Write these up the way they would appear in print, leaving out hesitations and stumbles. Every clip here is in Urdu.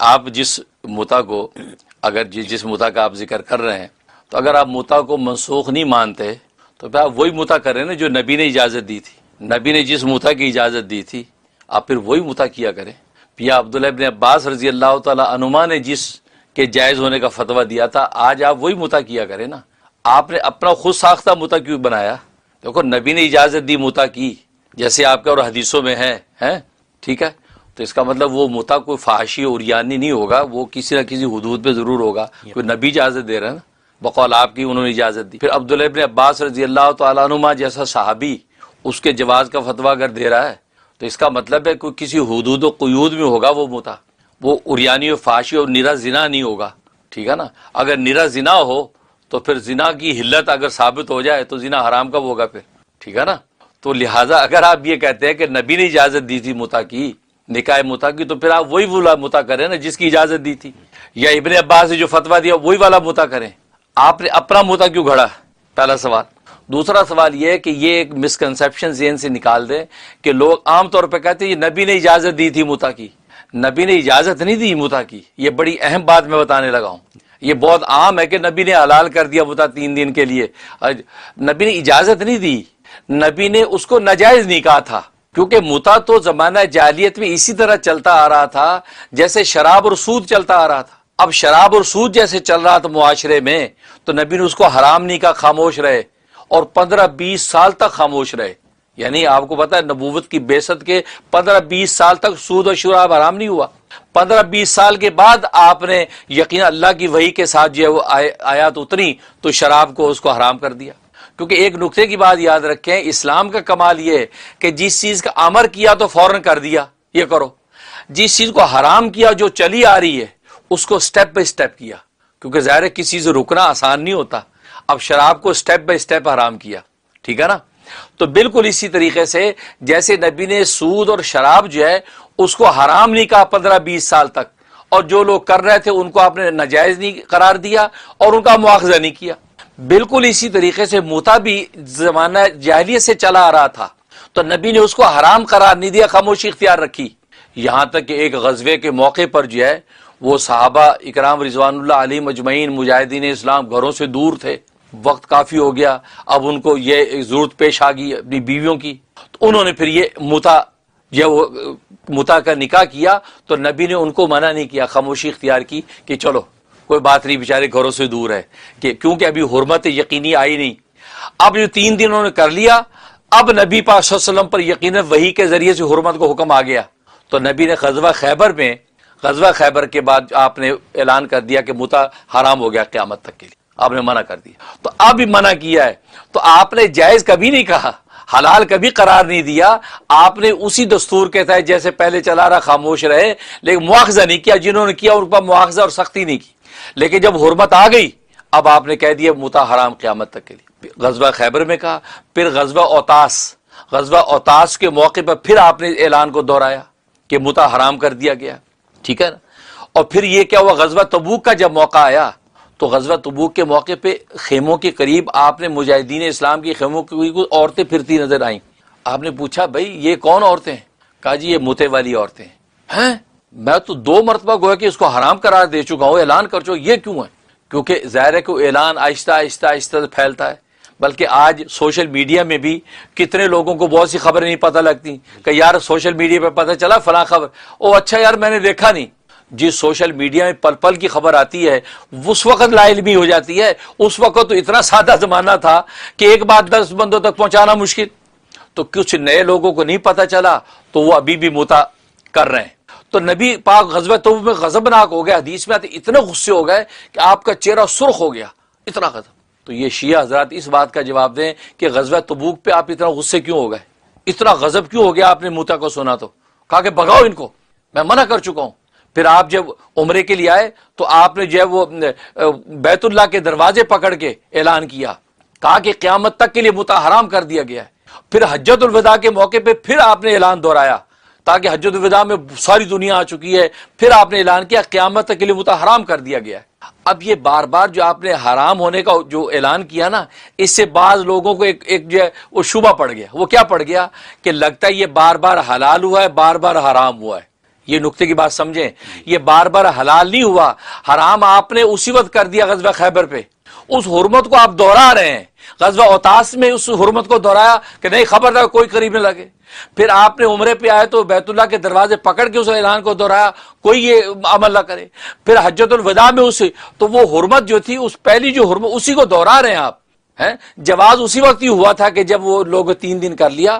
آپ جس متا کو اگر جس متا کا آپ ذکر کر رہے ہیں، تو اگر آپ متا کو منسوخ نہیں مانتے تو پھر آپ وہی متا کریں نا جو نبی نے اجازت دی تھی۔ نبی نے جس متا کی اجازت دی تھی آپ پھر وہی متا کیا کریں۔ یا عبداللہ ابن عباس رضی اللہ تعالی عنہما نے جس کے جائز ہونے کا فتویٰ دیا تھا، آج آپ وہی متا کیا کریں نا۔ آپ نے اپنا خود ساختہ متا کیوں بنایا؟ دیکھو نبی نے اجازت دی متا کی، جیسے آپ کے اور حدیثوں میں ہے ٹھیک ہے، تو اس کا مطلب وہ متا کوئی فحاشی اور یعنی نہیں ہوگا، وہ کسی نہ کسی حدود پہ ضرور ہوگا، کوئی نبی اجازت دے رہا ہے نا، بقول آپ کی انہوں نے اجازت دی۔ پھر عبداللہ ابن عباس رضی اللہ تعالیٰ عنہما جیسا صحابی اس کے جواز کا فتویٰ اگر دے رہا ہے تو اس کا مطلب ہے کوئی کسی حدود و قیود میں ہوگا وہ متا، وہ عریانی و فحاشی اور نرا زنا نہیں ہوگا، ٹھیک ہے نا۔ اگر نرا زنا ہو تو پھر زنا کی حلت اگر ثابت ہو جائے تو زنا حرام کب ہوگا پھر، ٹھیک ہے نا۔ تو لہٰذا اگر آپ یہ کہتے ہیں کہ نبی نے اجازت دی تھی متا کی، نکاح متا کی، تو پھر آپ وہی والا متا کریں نا جس کی اجازت دی تھی، یا ابن عباس نے جو فتویٰ دیا وہی والا متا کریں۔ آپ نے اپنا متا کیوں گھڑا؟ پہلا سوال۔ دوسرا سوال یہ ہے کہ یہ ایک مسکنسیپشن ذہن سے نکال دیں کہ لوگ عام طور پہ کہتے ہیں یہ نبی نے اجازت دی تھی متا کی۔ نبی نے اجازت نہیں دی متا کی، یہ بڑی اہم بات میں بتانے لگا ہوں۔ یہ بہت عام ہے کہ نبی نے حلال کر دیا متا 3 دن کے لیے، نبی نے اجازت نہیں دی، نبی نے اس کو ناجائز نہیں کہا تھا، کیونکہ متا تو زمانہ جاہلیت میں اسی طرح چلتا آ رہا تھا جیسے شراب اور سود چلتا آ رہا تھا۔ اب شراب اور سود جیسے چل رہا تھا معاشرے میں تو نبی نے اس کو حرام نہیں کہا، خاموش رہے، اور 15-20 سال تک خاموش رہے۔ یعنی آپ کو پتا ہے نبوت کی بعثت کے 15-20 سال تک سود و شراب حرام نہیں ہوا۔ 15-20 سال کے بعد آپ نے یقینا اللہ کی وحی کے ساتھ جو ہے وہ آیات اتری تو شراب کو اس کو حرام کر دیا۔ کیونکہ ایک نقطے کی بات یاد رکھیں، اسلام کا کمال یہ ہے کہ جس چیز کا امر کیا تو فوراً کر دیا، یہ کرو، جس چیز کو حرام کیا جو چلی آ رہی ہے اس کو سٹیپ بائی سٹیپ کیا، کیونکہ ظاہر ہے کسی سے رکنا آسان نہیں ہوتا۔ اب شراب کو سٹیپ بائی سٹیپ حرام کیا، ٹھیک ہے نا۔ تو بالکل اسی طریقے سے جیسے نبی نے سود اور شراب جو ہے اس کو حرام نہیں کہا 15-20 سال تک، اور جو لوگ کر رہے تھے ان کو آپ نے ناجائز نہیں قرار دیا اور ان کا مواخذہ نہیں کیا۔ بالکل اسی طریقے سے متا بھی زمانہ جاہلیت سے چلا آ رہا تھا تو نبی نے اس کو حرام قرار نہیں دیا، خاموشی اختیار رکھی، یہاں تک کہ ایک غزوے کے موقع پر جو ہے وہ صحابہ اکرام رضوان اللہ علیہم اجمعین مجاہدین اسلام گھروں سے دور تھے، وقت کافی ہو گیا، اب ان کو یہ ضرورت پیش آ گئی اپنی بیویوں کی، تو انہوں نے پھر یہ متا کا نکاح کیا تو نبی نے ان کو منع نہیں کیا، خاموشی اختیار کی کہ چلو کوئی بات نہیں، بیچارے گھروں سے دور ہے، کہ کیونکہ ابھی حرمت یقینی آئی نہیں۔ اب جو 3 دن انہوں نے کر لیا، اب نبی پاک صلی اللہ علیہ وسلم پر یقیناً وحی کے ذریعے سے حرمت کو حکم آ گیا، تو نبی نے غزوہ خیبر کے بعد آپ نے اعلان کر دیا کہ متا حرام ہو گیا قیامت تک کے لیے، آپ نے منع کر دیا۔ تو اب بھی منع کیا ہے تو آپ نے جائز کبھی نہیں کہا، حلال کبھی قرار نہیں دیا، آپ نے اسی دستور کے تحت جیسے پہلے چلا رہا خاموش رہے، لیکن مواخذہ نہیں کیا، جنہوں نے کیا ان پر مواخذہ اور سختی نہیں کی۔ لیکن جب حرمت آ گئی اب آپ نے کہہ دیا متا حرام قیامت تک کے لیے۔ غزوہ خیبر میں کہا، پھر غزوہ اوتاس کے موقع پر پھر آپ نے اعلان کو دہرایا کہ متا حرام کر دیا گیا، ٹھیک ہے نا۔ اور پھر یہ کیا ہوا، غزوہ تبوک کا جب موقع آیا تو غزوہ تبوک کے موقع پہ خیموں کے قریب آپ نے مجاہدین اسلام کی خیموں کے قریب عورتیں پھرتی نظر آئیں۔ آپ نے پوچھا بھائی یہ کون عورتیں ہیں؟ کہا جی یہ متے والی عورتیں ہیں۔ میں تو 2 مرتبہ گویا کہ اس کو حرام قرار دے چکا ہوں، اعلان کر چکا، یہ کیوں ہے؟ کیونکہ ظاہر ہے کہ اعلان آہستہ آہستہ پھیلتا ہے، بلکہ آج سوشل میڈیا میں بھی کتنے لوگوں کو بہت سی خبریں نہیں پتہ لگتی کہ یار سوشل میڈیا پہ پتہ چلا فلاں خبر، او اچھا یار میں نے دیکھا نہیں۔ جس سوشل میڈیا میں پل پل کی خبر آتی ہے اس وقت لا علمی ہو جاتی ہے، اس وقت تو اتنا سادہ زمانہ تھا کہ ایک بات 10 بندوں تک پہنچانا مشکل، تو کچھ نئے لوگوں کو نہیں پتہ چلا تو وہ ابھی بھی متا کر رہے ہیں۔ تو نبی پاک غزوہ تبوک میں غضبناک ہو گیا، حدیث میں آتے اتنے غصے ہو گئے کہ آپ کا چہرہ سرخ ہو گیا، اتنا غضب۔ تو یہ شیعہ حضرات اس بات کا جواب دیں کہ غزوہ تبوک پہ آپ اتنا غصے کیوں ہو گئے، اتنا غضب کیوں ہو گیا آپ نے متا کو سنا تو؟ کہا کہ بھگاؤ ان کو، میں منع کر چکا ہوں۔ پھر آپ جب عمرے کے لیے آئے تو آپ نے جو ہے وہ بیت اللہ کے دروازے پکڑ کے اعلان کیا، کہا کہ قیامت تک کے لیے متا حرام کر دیا گیا ہے۔ پھر حجۃ الوداع کے موقع پہ پھر آپ نے اعلان دہرایا، تاکہ حجۃ الوداع میں ساری دنیا آ چکی ہے، پھر آپ نے اعلان کیا قیامت تک کے لیے متا حرام کر دیا گیا ہے۔ اب یہ بار بار جو آپ نے حرام ہونے کا جو اعلان کیا نا، اس سے بعض لوگوں کو ایک جو ہے وہ شبہ پڑ گیا۔ وہ کیا پڑ گیا کہ لگتا ہے یہ بار بار حلال ہوا ہے، بار بار حرام ہوا ہے، یہ نقطے کی بات سمجھیں، یہ بار بار حلال نہیں ہوا، حرام آپ نے اسی وقت کر دیا غزوہ خیبر پہ، اس حرمت کو آپ دوہرا رہے ہیں۔ غزوہ اوتاس میں اس حرمت کو دہرایا کہ نہیں خبردار کوئی قریب نہ لگے، پھر آپ نے عمرے پہ آئے تو بیت اللہ کے دروازے پکڑ کے اس اعلان کو دہرایا کوئی یہ عمل نہ کرے، پھر حجۃ الوداع میں اسے تو وہ حرمت جو تھی اس پہلی جو حرمت اسی کو دوہرا رہے ہیں آپ ہیں۔ جواز اسی وقت ہی ہوا تھا کہ جب وہ لوگ 3 دن کر لیا،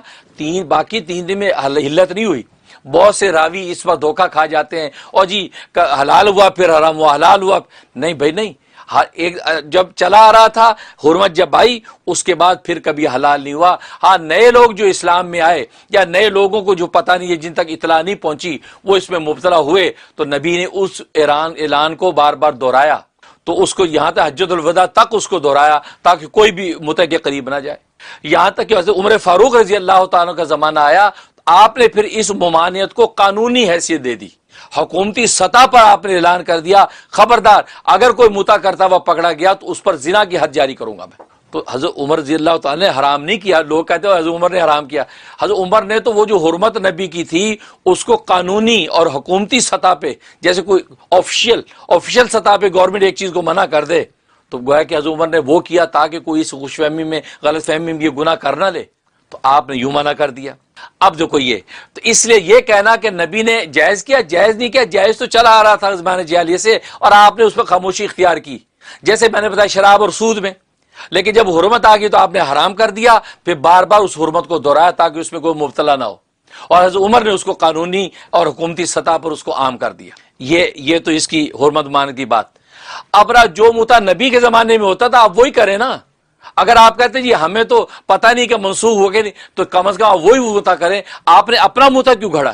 باقی 3 دن میں حلت نہیں ہوئی۔ بہت سے راوی اس وقت دھوکہ کھا جاتے ہیں اور جی حلال ہوا پھر حرام ہوا، حلال ہوا، نہیں بھائی نہیں، ایک جب چلا آ رہا تھا حرمت جب آئی اس کے بعد پھر کبھی حلال نہیں ہوا۔ ہاں نئے لوگ جو اسلام میں آئے یا نئے لوگوں کو جو پتہ نہیں ہے، جن تک اطلاع نہیں پہنچی، وہ اس میں مبتلا ہوئے تو نبی نے اس اعلان کو بار بار دہرایا، تو اس کو یہاں تک حجۃ الوداع تک اس کو دہرایا تاکہ کوئی بھی متع کے قریب نہ جائے، یہاں تک کہ حضرت عمر فاروق رضی اللہ تعالیٰ کا زمانہ آیا، آپ نے پھر اس ممانعت کو قانونی حیثیت دے دی، حکومتی سطح پر آپ نے اعلان کر دیا خبردار اگر کوئی متع کرتا ہوا پکڑا گیا تو اس پر زنا کی حد جاری کروں گا میں۔ تو حضرت عمر رضی اللہ تعالیٰ نے حرام نہیں کیا، لوگ کہتے ہیں حضرت عمر نے حرام کیا، حضرت عمر نے تو وہ جو حرمت نبی کی تھی اس کو قانونی اور حکومتی سطح پہ، جیسے کوئی آفیشیل سطح پہ گورنمنٹ ایک چیز کو منع کر دے تو گویا کہ حضرت عمر نے وہ کیا تاکہ کوئی اس خوش فہمی میں غلط فہمی میں یہ گناہ کر نہ لے، تو آپ نے یوں منع کر دیا۔ اب دیکھو یہ تو اس لیے یہ کہنا کہ نبی نے جائز کیا، جائز نہیں کیا، جائز تو چلا آ رہا تھا زمانے جاہلیت سے اور آپ نے اس پر خاموشی اختیار کی، جیسے میں نے بتایا شراب اور سود میں، لیکن جب حرمت آ گئی تو آپ نے حرام کر دیا، پھر بار بار اس حرمت کو دہرایا تاکہ اس میں کوئی مبتلا نہ ہو، اور حضرت عمر نے اس کو قانونی اور حکومتی سطح پر اس کو عام کر دیا۔ یہ تو اس کی حرمت مان کی بات۔ اب رہا جو متع نبی کے زمانے میں ہوتا تھا آپ وہی کریں نا، اگر آپ کہتے ہیں جی ہمیں تو پتہ نہیں کہ منسوخ ہو گئے نہیں تو کم از کم آپ وہی متع کریں، آپ نے اپنا متع کیوں گھڑا؟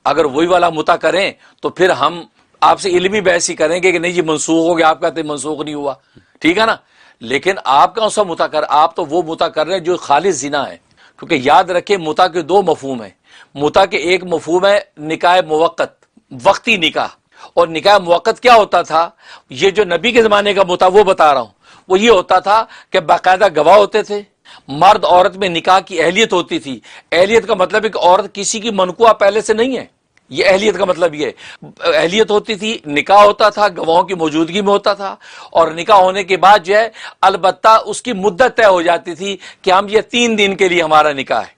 اگر وہی والا متع کریں تو پھر ہم آپ سے علمی بحث ہی کریں گے کہ نہیں جی منسوخ ہو گیا، آپ کہتے ہیں منسوخ نہیں ہوا، ٹھیک ہے نا، لیکن آپ کون سا متع کر، آپ تو وہ متع کر رہے ہیں جو خالص زنا ہے، کیونکہ یاد رکھیں متع کے 2 مفہوم ہیں، متع کے ایک مفہوم ہے نکاح موقت، وقتی نکاح، اور نکاح موقت کیا ہوتا تھا، یہ جو نبی کے زمانے کا متع وہ بتا رہا ہوں، وہ یہ ہوتا تھا کہ باقاعدہ گواہ ہوتے تھے، مرد عورت میں نکاح کی اہلیت ہوتی تھی، اہلیت کا مطلب ہے کہ عورت کسی کی منقوہ پہلے سے نہیں ہے، یہ اہلیت کا مطلب یہ اہلیت ہوتی تھی، نکاح ہوتا تھا، گواہوں کی موجودگی میں ہوتا تھا، اور نکاح ہونے کے بعد جو ہے البتہ اس کی مدت طے ہو جاتی تھی کہ ہم یہ 3 دن کے لیے ہمارا نکاح ہے،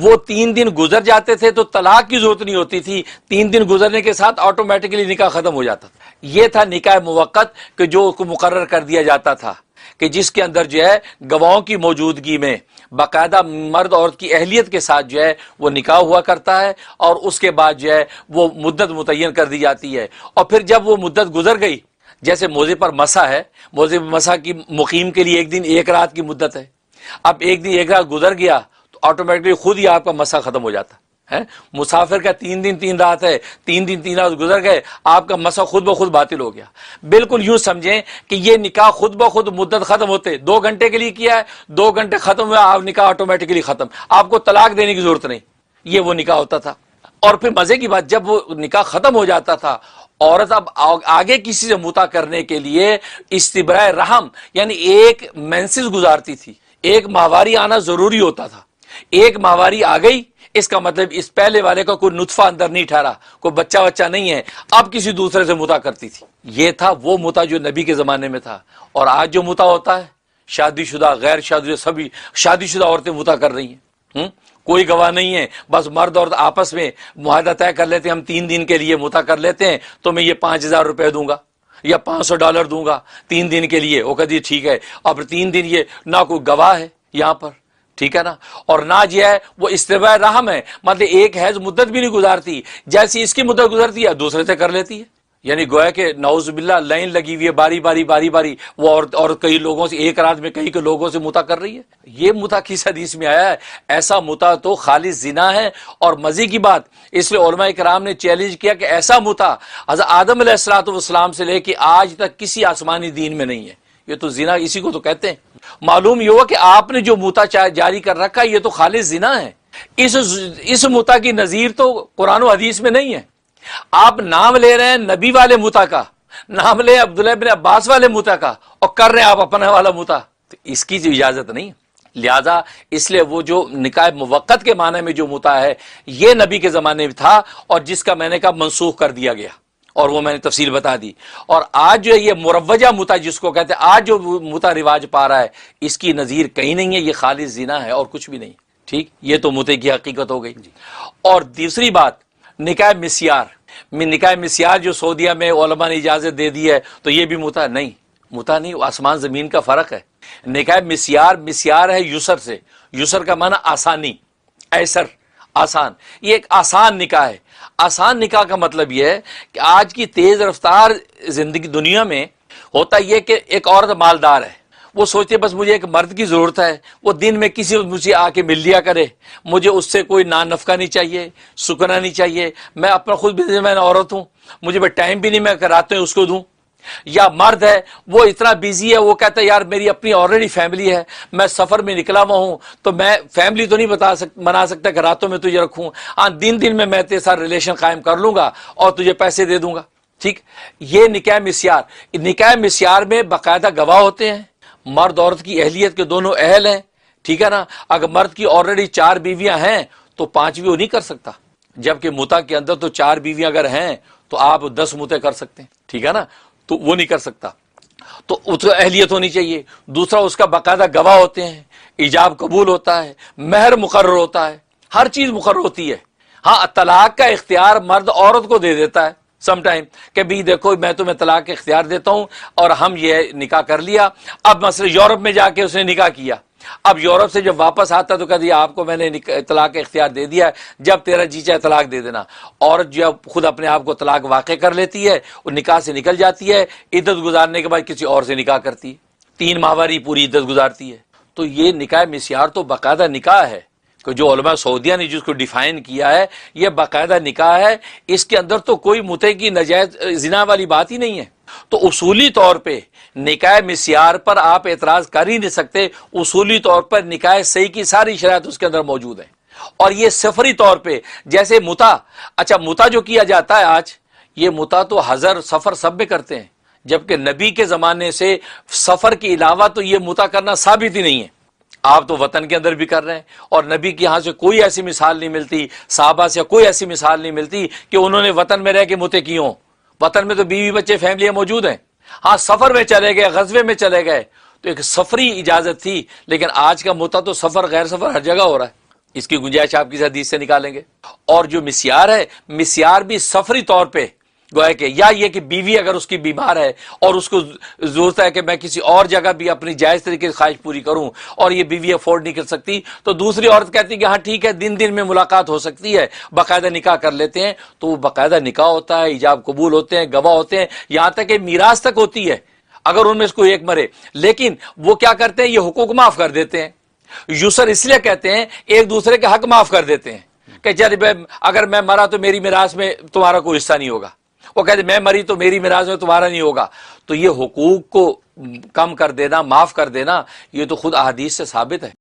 وہ 3 دن گزر جاتے تھے تو طلاق کی ضرورت نہیں ہوتی تھی، 3 دن گزرنے کے ساتھ آٹومیٹکلی نکاح ختم ہو جاتا تھا، یہ تھا نکاح موقت کہ جو کو مقرر کر دیا جاتا تھا کہ جس کے اندر جو ہے گواہوں کی موجودگی میں باقاعدہ مرد عورت کی اہلیت کے ساتھ جو ہے وہ نکاح ہوا کرتا ہے، اور اس کے بعد جو ہے وہ مدت متعین کر دی جاتی ہے، اور پھر جب وہ مدت گزر گئی، جیسے موضع پر مسا ہے، موضع پر مسا کی مقیم کے لیے 1 دن 1 رات کی مدت ہے، اب 1 دن 1 رات گزر گیا تو آٹومیٹکلی خود ہی آپ کا مسا ختم ہو جاتا ہے۔ مسافر کا 3 دن 3 رات ہے، 3 دن 3 رات گزر گئے، آپ کا مسا خود بخود باطل ہو گیا۔ بالکل یوں سمجھیں کہ یہ نکاح خود بخود مدت ختم ہوتے 2 گھنٹے کے لیے کیا ہے، 2 گھنٹے ختم ہوا، آپ نکاح آٹومیٹکلی ختم، آپ کو طلاق دینے کی ضرورت نہیں، یہ وہ نکاح ہوتا تھا۔ اور پھر مزے کی بات، جب وہ نکاح ختم ہو جاتا تھا، عورت اب آگے کسی سے متع کرنے کے لیے استبراء رحم یعنی ایک مینسز گزارتی تھی، ایک ماہواری آنا ضروری ہوتا تھا، ایک ماہواری آ گئی اس کا مطلب اس پہلے والے کا کوئی نطفہ اندر نہیں ٹھہرا، کوئی بچہ نہیں ہے، اب کسی دوسرے سے متع کرتی تھی۔ یہ تھا وہ متع جو نبی کے زمانے میں تھا، اور آج جو متع ہوتا ہے شادی شدہ غیر شادی شدہ سبھی شادی شدہ عورتیں متع کر رہی ہیں، کوئی گواہ نہیں ہے، بس مرد عورت آپس میں معاہدہ طے کر لیتے ہیں، ہم 3 دن کے لیے متع کر لیتے ہیں تو میں یہ 5000 روپے دوں گا یا $500 دوں گا 3 دن کے لیے، وہ کہتی ٹھیک ہے، اب 3 دن یہ نہ کوئی گواہ ہے یہاں پر، ٹھیک ہے نا، اور نہ جو ہے وہ استبراء رحم ہے، مطلب ایک حیض مدت بھی نہیں گزارتی، جیسی اس کی مدت گزرتی ہے دوسرے سے کر لیتی ہے، یعنی گویا کہ نعوذ باللہ لائن لگی ہوئی ہے، باری باری وہ عورت کئی لوگوں سے ایک رات میں کئی لوگوں سے متع کر رہی ہے۔ یہ متع کس حدیث میں آیا ہے؟ ایسا متع تو خالص زنا ہے۔ اور مزے کی بات اس لیے علماء کرام نے چیلنج کیا کہ ایسا متع حضرت آدم علیہ السلام سے لے کے آج تک کسی آسمانی دین میں نہیں ہے، یہ تو زنا اسی کو تو کہتے ہیں۔ معلوم یہ ہوا کہ آپ نے جو متع جاری کر رکھا یہ تو خالص زنا ہے، اس متع کی نظیر تو قرآن و حدیث میں نہیں ہے۔ آپ نام لے رہے ہیں نبی والے متع کا، نام لے عبداللہ بن عباس والے متع کا، اور کر رہے ہیں آپ اپنا والا متع، تو اس کی جو اجازت نہیں، لہذا اس لیے وہ جو نکاح موقت کے معنی میں جو متع ہے یہ نبی کے زمانے میں تھا اور جس کا میں نے کہا منسوخ کر دیا گیا، اور وہ میں نے تفصیل بتا دی۔ اور آج جو یہ مروجہ متع جس کو کہتے ہیں، آج جو متع رواج پا رہا ہے اس کی نظیر کہیں نہیں ہے، یہ خالص زنا ہے اور کچھ بھی نہیں۔ ٹھیک، یہ تو متع کی حقیقت ہو گئی۔ اور دوسری بات، نکاح مسیار، نکاح مسیار جو سعودیہ میں علماء نے اجازت دے دی ہے تو یہ بھی متع نہیں، متع نہیں، آسمان زمین کا فرق ہے۔ نکاح مسیار، مسیار ہے یسر سے، یسر کا معنی آسانی، ایسر، آسان، یہ ایک آسان نکاح ہے۔ آسان نکاح کا مطلب یہ ہے کہ آج کی تیز رفتار زندگی دنیا میں ہوتا یہ کہ ایک عورت مالدار ہے، وہ سوچتے بس مجھے ایک مرد کی ضرورت ہے، وہ دن میں کسی مجھے آ کے مل لیا کرے، مجھے اس سے کوئی نان نفقہ نہیں چاہیے، سکنا نہیں چاہیے، میں اپنا خود بزنس مین عورت ہوں، مجھے بس ٹائم بھی نہیں میں راتوں اس کو دوں۔ یا مرد ہے وہ اتنا بیزی ہے، وہ کہتا ہے یار میری اپنی آلریڈی فیملی ہے، میں سفر میں نکلا ہوا ہوں تو میں فیملی تو نہیں بنا سکتا کہ راتوں میں تجھے رکھوں، ہاں دن میں تیرے ساتھ ریلیشن قائم کر لوں گا اور تجھے پیسے دے دوں گا۔ ٹھیک، یہ نکاح مسیار۔ نکاح مسیار میں باقاعدہ گواہ ہوتے ہیں، مرد عورت کی اہلیت کے دونوں اہل ہیں، ٹھیک ہے نا۔ اگر مرد کی آلریڈی 4 بیویاں ہیں تو 5ویں وہ نہیں کر سکتا، جبکہ متع کے اندر تو 4 بیویاں اگر ہیں تو آپ 10 متع کر سکتے ہیں، ٹھیک ہے نا، تو وہ نہیں کر سکتا، تو اس کو اہلیت ہونی چاہیے۔ دوسرا اس کا باقاعدہ گواہ ہوتے ہیں، ایجاب قبول ہوتا ہے، مہر مقرر ہوتا ہے، ہر چیز مقرر ہوتی ہے۔ ہاں طلاق کا اختیار مرد عورت کو دے دیتا ہے سم ٹائم کہ بھی دیکھو میں تمہیں طلاق کا اختیار دیتا ہوں اور ہم یہ نکاح کر لیا۔ اب مثلا یورپ میں جا کے اس نے نکاح کیا، اب یورپ سے جب واپس آتا تو کہہ دیا آپ کو میں نے طلاق کا اختیار دے دیا ہے، جب تیرا جی چاہے طلاق دے دینا۔ عورت جب خود اپنے آپ کو طلاق واقع کر لیتی ہے، وہ نکاح سے نکل جاتی ہے، عدت گزارنے کے بعد کسی اور سے نکاح کرتی ہے، 3 ماہواری پوری عدت گزارتی ہے۔ تو یہ نکاح مسیار تو باقاعدہ نکاح ہے کہ جو علماء سعودیہ نے جس کو ڈیفائن کیا ہے، یہ باقاعدہ نکاح ہے، اس کے اندر تو کوئی متع کی نجائز زنا والی بات ہی نہیں ہے۔ تو اصولی طور پہ نکاح مسیار پر آپ اعتراض کر ہی نہیں سکتے، اصولی طور پر نکاح صحیح کی ساری شرائط اس کے اندر موجود ہیں۔ اور یہ سفری طور پہ جیسے متع، اچھا متع جو کیا جاتا ہے آج، یہ متع تو حضر سفر سب میں کرتے ہیں، جبکہ نبی کے زمانے سے سفر کے علاوہ تو یہ متع کرنا ثابت ہی نہیں ہے۔ آپ تو وطن کے اندر بھی کر رہے ہیں، اور نبی کے یہاں سے کوئی ایسی مثال نہیں ملتی، صحابہ سے کوئی ایسی مثال نہیں ملتی کہ انہوں نے وطن میں رہ کے متع کی ہوں۔ وطن میں تو بیوی بچے فیملیاں موجود ہیں، ہاں سفر میں چلے گئے، غزوے میں چلے گئے تو ایک سفری اجازت تھی، لیکن آج کا متع تو سفر غیر سفر ہر جگہ ہو رہا ہے، اس کی گنجائش آپ کس حدیث سے نکالیں گے؟ اور جو مسیار ہے، مسیار بھی سفری طور پہ گویا کہ یا یہ کہ بیوی اگر اس کی بیمار ہے اور اس کو ضرورت ہے کہ میں کسی اور جگہ بھی اپنی جائز طریقے سے خواہش پوری کروں اور یہ بیوی افورڈ نہیں کر سکتی، تو دوسری عورت کہتی کہ ہاں ٹھیک ہے دن میں ملاقات ہو سکتی ہے، باقاعدہ نکاح کر لیتے ہیں، تو وہ باقاعدہ نکاح ہوتا ہے، ایجاب قبول ہوتے ہیں، گواہ ہوتے ہیں، یہاں تک کہ میراث تک ہوتی ہے اگر ان میں سے کوئی ایک مرے۔ لیکن وہ کیا کرتے ہیں، یہ حقوق معاف کر دیتے ہیں۔ یسر اس لیے کہتے ہیں ایک دوسرے کے حق معاف کر دیتے ہیں کہ چل اگر میں مرا تو میری میراث میں تمہارا کوئی حصہ نہیں ہوگا، وہ کہتے میں مری تو میری میراث میں تمہارا نہیں ہوگا۔ تو یہ حقوق کو کم کر دینا، معاف کر دینا، یہ تو خود احادیث سے ثابت ہے۔